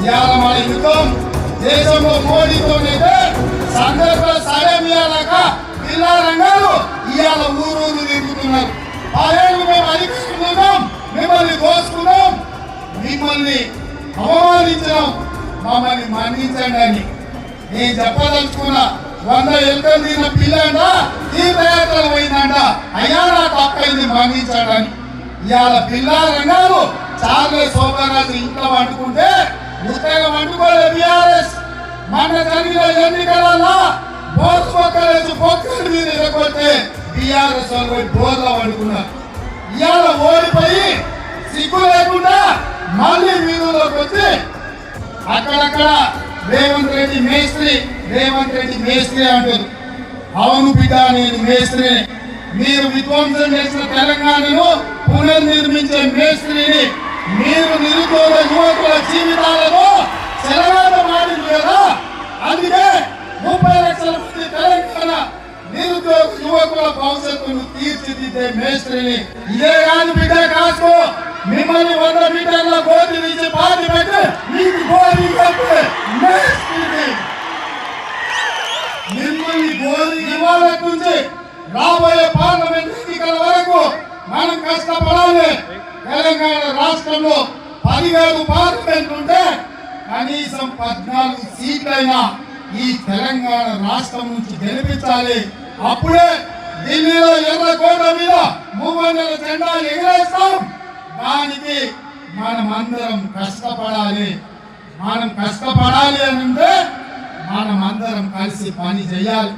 ఇవాళ మన యుద్ధం దేశంలో మోడీతోనైతే సందర్భ సాయం ఇవ్వాలక జిల్లా రంగాలు ఇవాళ ఊరూరు తిరుగుతున్నారు. 10 ఏళ్ళు మేము అధికారులున్నాం, మిమ్మల్ని దోసుకున్నాం, మిమ్మల్ని అవమానించాం, మమ్మల్ని మన్నించండి అని నేను చెప్పదలుచుకున్నా. 100 ఎలుకలు తిన్న పిల్లంట తీర్థయాత్రలు పోయిందంట, అయ్యా నా తప్పైంది మన్నించండి. ఇవాళ పిల్లా రంగాలు చాలే శోభరాజు ఇంట్లో వండుకుంటే ఉత్తగా వండుకోలే బీఆర్ఎస్. మన జరిగిన ఎన్నికలలో బోర్డు మొక్కలేసి పొక్కలు మీద ఎరగొట్టే బీఆర్ఎస్ వాళ్ళు బోర్లో వండుకున్నారు. ఇవాళ ఓడిపోయి సిగ్గు లేకుండా మళ్ళీ వీధుల్లోకి వచ్చి అక్కడక్కడ రేవంత్ రెడ్డి మేస్త్రి అంటారు. అవును బిడ్డ, నేను మేస్త్రిని. మీరు విధ్వంసం చేసిన తెలంగాణను పునర్నిర్మించే మేస్త్రిని. మీరు నిరుద్యోగ యువకుల జీవితాలను చెలగాటమాడింది కదా, అందుకే 30 లక్షల మంది తెలంగాణ నిరుద్యోగ యువకుల భవిష్యత్తును తీర్చిదిద్దే మేస్త్రిని. ఇదే కాదు బిడ్డ, కాసుకో. మిమ్మల్ని 100 మీటర్ల గోతి నుంచి పాతి పెట్టి మీకు గోరి కట్టే మేస్త్రిని. మిమ్మల్ని గోరి ఇవాళ నుంచి రాబోయే పార్లమెంట్ ఎన్నికల వరకు మనం కష్టపడాలి. తెలంగాణ రాష్ట్రంలో 17 పార్లమెంట్ ఉంటే కనీసం 14 సీట్లైనా ఈ తెలంగాణ రాష్ట్రం నుంచి గెలిపించాలి. అప్పుడే ఢిల్లీలో ఎర్రకోట మీద 300 జెండాలు ఎగిరేస్తాం. దానికి మనమందరం కష్టపడాలి. మనం కష్టపడాలి అంటే మనమందరం కలిసి పని చేయాలి.